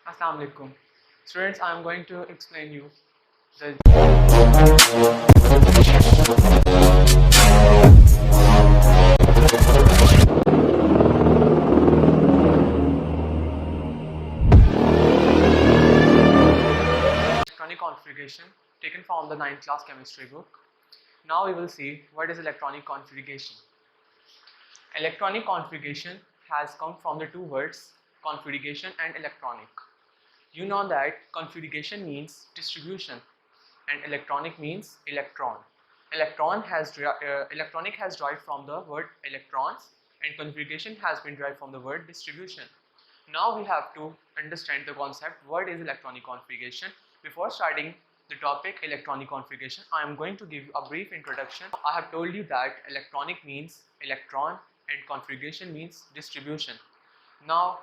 Assalamu alaikum. Students, I am going to explain you the electronic configuration taken from the 9th class chemistry book. Now we will see what is electronic configuration. Electronic configuration has come from the two words configuration and electronic. You know that configuration means distribution and electronic means electron. Electronic has derived from the word electrons and configuration has been derived from the word distribution. Now we have to understand the concept what is electronic configuration. Before starting the topic electronic configuration, I am going to give you a brief introduction. I have told you that electronic means electron and configuration means distribution. Now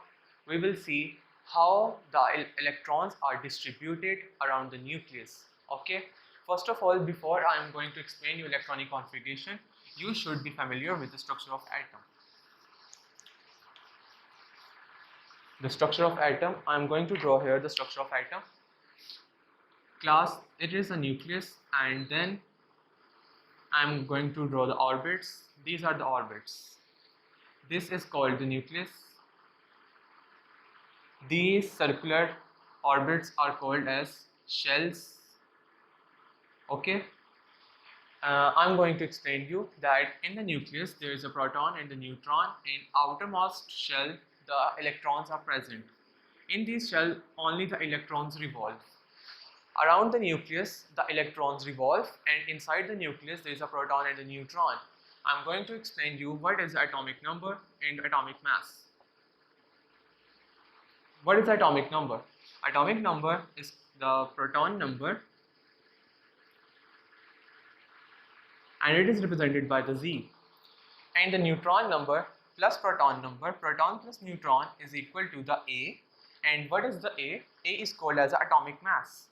we will see how the electrons are distributed around the nucleus. Okay, first of all, before I am going to explain you electronic configuration, you should be familiar with the structure of atom. The structure of atom, I am going to draw here the structure of atom. Class, it is a nucleus, and then I am going to draw the orbits. These are the orbits. This is called the nucleus. These circular orbits are called as shells. Okay, I'm going to explain you that in the nucleus there is a proton and a neutron. In outermost shell the electrons are present. In this shell only the electrons revolve. Around the nucleus the electrons revolve, and inside the nucleus there is a proton and a neutron. I'm going to explain you what is the atomic number and atomic mass. What is the atomic number? Atomic number is the proton number and it is represented by the Z, and the neutron number plus proton number, proton plus neutron is equal to the A. And what is the A? A is called as the atomic mass.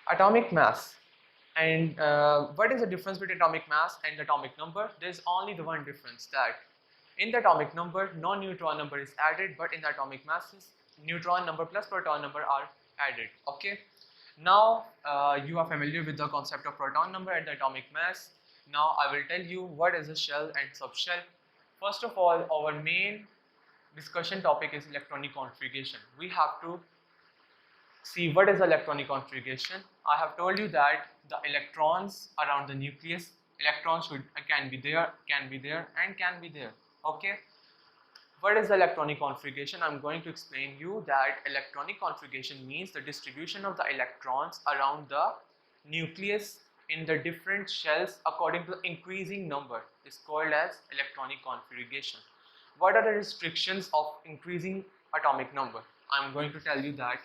Atomic mass. And what is the difference between atomic mass and atomic number? There is only the one difference, that in the atomic number no neutron number is added, but in the atomic masses neutron number plus proton number are added. Okay, now you are familiar with the concept of proton number and the atomic mass. Now I will tell you what is a shell and subshell. First of all, our main discussion topic is electronic configuration. We have to see what is electronic configuration. I have told you that the electrons around the nucleus, electrons can be there, and can be there. Okay, what is the electronic configuration? I'm going to explain you that electronic configuration means the distribution of the electrons around the nucleus in the different shells according to the increasing number is called as electronic configuration. What are the restrictions of increasing atomic number? I'm going to tell you that.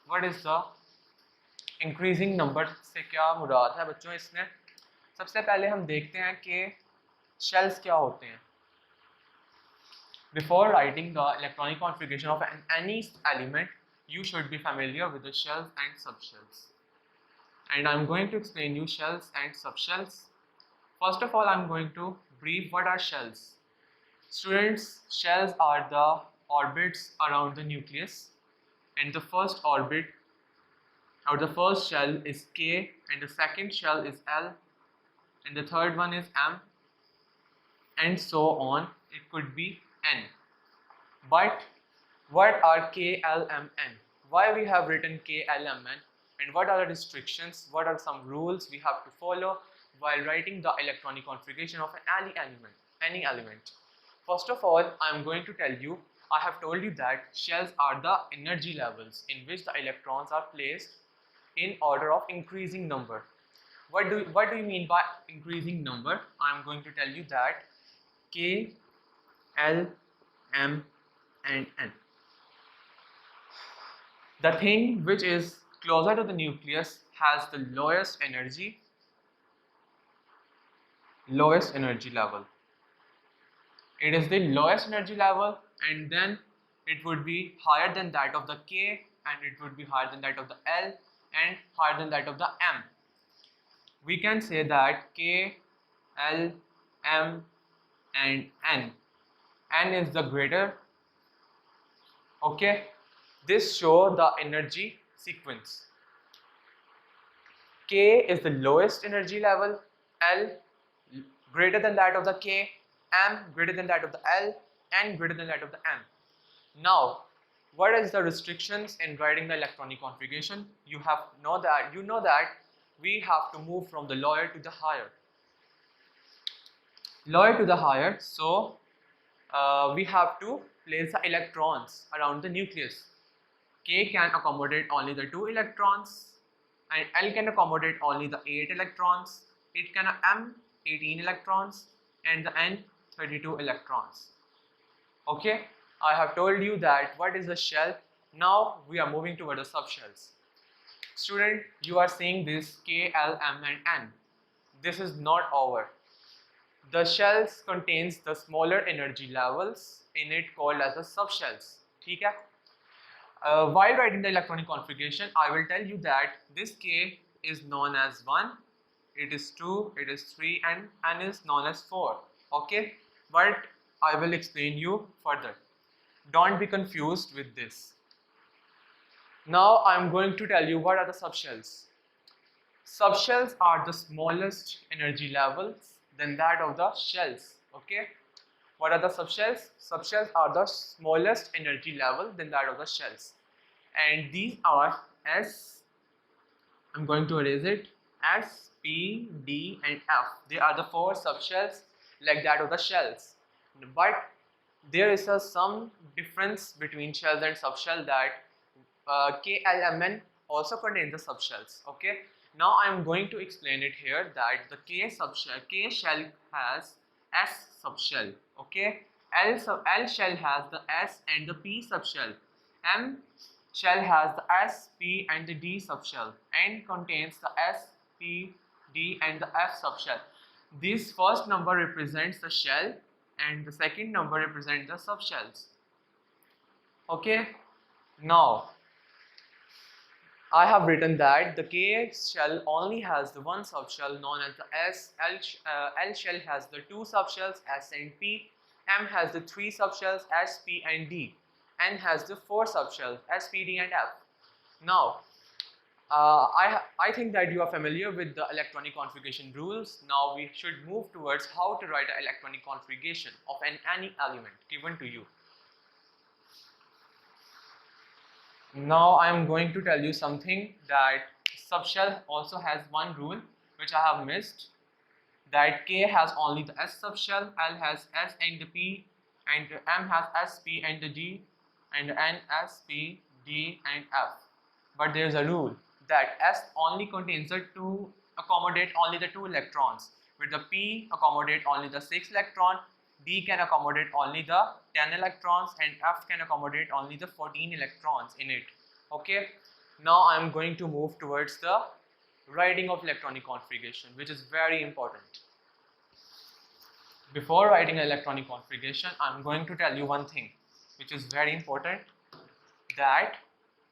What is the increasing number से क्या मुराद है बच्चों इसमें? सबसे पहले हम देखते हैं कि shells क्या होते हैं. Before writing the electronic configuration of any element, you should be familiar with the shells and subshells. And I'm going to explain you shells and subshells. First of all, I'm going to brief what are shells. Students, shells are the orbits around the nucleus, and the first orbit or the first shell is K, and the second shell is L, and the third one is M, and so on. It could be N. But what are K, L, M, N? Why we have written K, L, M, N? And what are the restrictions? What are some rules we have to follow while writing the electronic configuration of any element? First of all, I am going to tell you, I have told you that shells are the energy levels in which the electrons are placed in order of increasing number. What do you mean by increasing number? I am going to tell you that K, L, M, and N. The thing which is closer to the nucleus has the lowest energy level. It is the lowest energy level, and then it would be higher than that of the K, and it would be higher than that of the L, and higher than that of the M. We can say that K, L, M, and N. N is the greater Okay, this show the energy sequence. K is the lowest energy level, L greater than that of the K, M greater than that of the L, N greater than that of the M. Now, what is the restrictions in writing the electronic configuration? You know that we have to move from the lower to the higher. Lower to the higher, so we have to place the electrons around the nucleus. K can accommodate only the 2 electrons, and L can accommodate only the 8 electrons. It can M 18 electrons, and the N 32 electrons. Okay, I have told you that what is the shell. Now we are moving toward the subshells. Student, you are seeing this K, L, M and N. This is not over. The shells contains the smaller energy levels in it called as the subshells. ठीक है? While writing the electronic configuration, I will tell you that this K is known as 1, it is 2, it is 3 and N is known as 4. Okay, but I will explain you further. Don't be confused with this. Now I am going to tell you what are the subshells. Subshells are the smallest energy levels than that of the shells. Okay, what are the subshells? Subshells are the smallest energy level than that of the shells, and these are S. I'm going to erase it. S, P, D and F. They are the 4 subshells like that of the shells. But there is some difference between shells and subshell, that K, L, M, N also contain the subshells. Okay. Now I am going to explain it here that the K shell has S subshell. Okay. L shell has the S and the P subshell. M shell has the S, P and the D subshell. N contains the S, P, D and the F subshell. This first number represents the shell and the second number represents the subshells. Okay. Now I have written that the K shell only has the one subshell known as the S. L shell has the 2 subshells S and P. M has the 3 subshells S, P and D. N has the 4 subshells S, P, D and F. Now I think that you are familiar with the electronic configuration rules. Now we should move towards how to write an electronic configuration of any element given to you. Now I am going to tell you something, that subshell also has one rule which I have missed, that K has only the S subshell, L has S and the P, and M has S, P and the D, and N, S, P, D and F. But there is a rule that S only contains the accommodate only the 2 electrons, with the P accommodate only the 6 electron, D can accommodate only the 10 electrons and F can accommodate only the 14 electrons in it. Okay, now I am going to move towards the writing of electronic configuration, which is very important. Before writing an electronic configuration, I am going to tell you one thing which is very important, that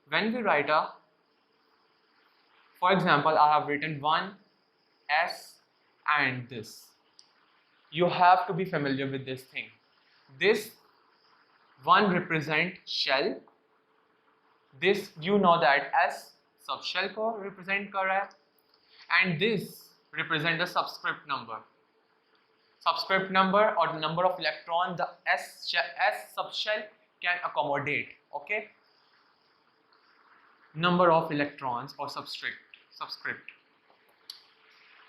when we write for example, I have written 1 S and this. You have to be familiar with this thing. This 1 represent shell. This you know that S subshell को represent कर रहा है, and this represent the subscript number. Subscript number or the number of electron the S subshell can accommodate. Okay. Number of electrons or subscript.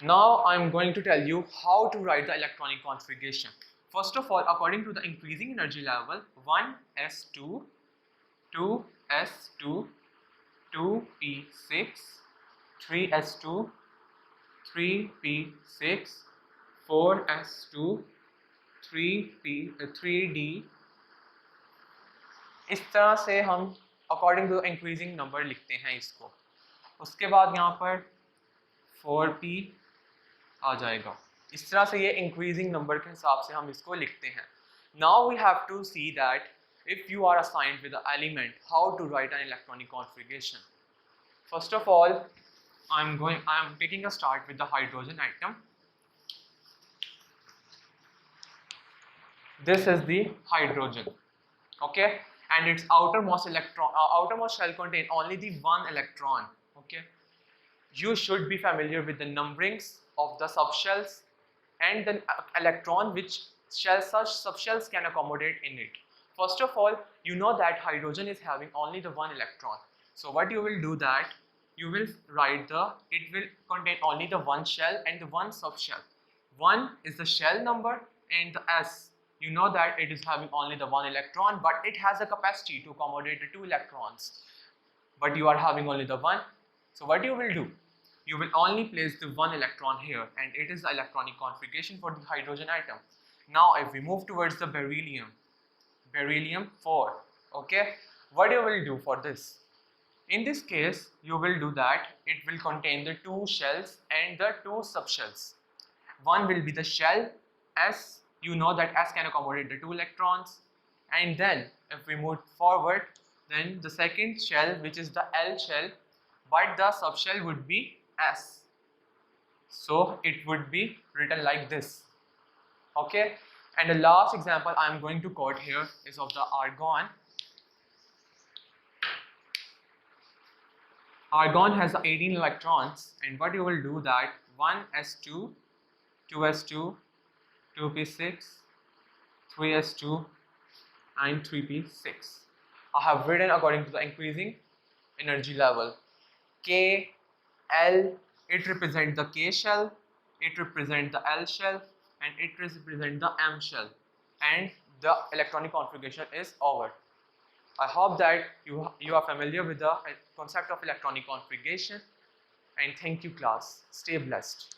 Now I am going to tell you how to write the electronic configuration. First of all, according to the increasing energy level, 1s2, 2s2, 2p6, 3s2, 3p6, 4s2, 3d. इस तरह से हम according to increasing number लिखते हैं इसको. उसके बाद यहाँ पर 4p आ जाएगा. इस तरह से ये इंक्रीजिंग नंबर के हिसाब से हम इसको लिखते हैं. Now we have to see that if you are assigned with the element, how to write an electronic configuration. First of all, I am taking a start with the hydrogen atom. This is the hydrogen, okay, and its outermost shell contain only the one electron. Okay, you should be familiar with the numberings of the subshells and the electron which such subshells can accommodate in it. First of all, you know that hydrogen is having only the one electron. So what you will do that you will write it will contain only the one shell and the one subshell. One is the shell number and the S. You know that it is having only the one electron, but it has a capacity to accommodate the two electrons. But you are having only the one. So what you will do? You will only place the one electron here, and it is the electronic configuration for the hydrogen atom. Now if we move towards the beryllium 4, okay, what you will do for this? In this case, you will do that it will contain the two shells and the two subshells. One will be the shell S. You know that S can accommodate the two electrons. And then if we move forward, then the second shell, which is the L shell, but the subshell would be S. So it would be written like this. Okay. And the last example I am going to quote here is of the argon. Argon has 18 electrons, and what you will do that 1s2, 2s2, 2p6, 3s2 and 3p6. I have written according to the increasing energy level. K, L, it represents the K shell, it represents the L shell, and it represents the M shell, and the electronic configuration is over. I hope that you are familiar with the concept of electronic configuration, and thank you class. Stay blessed.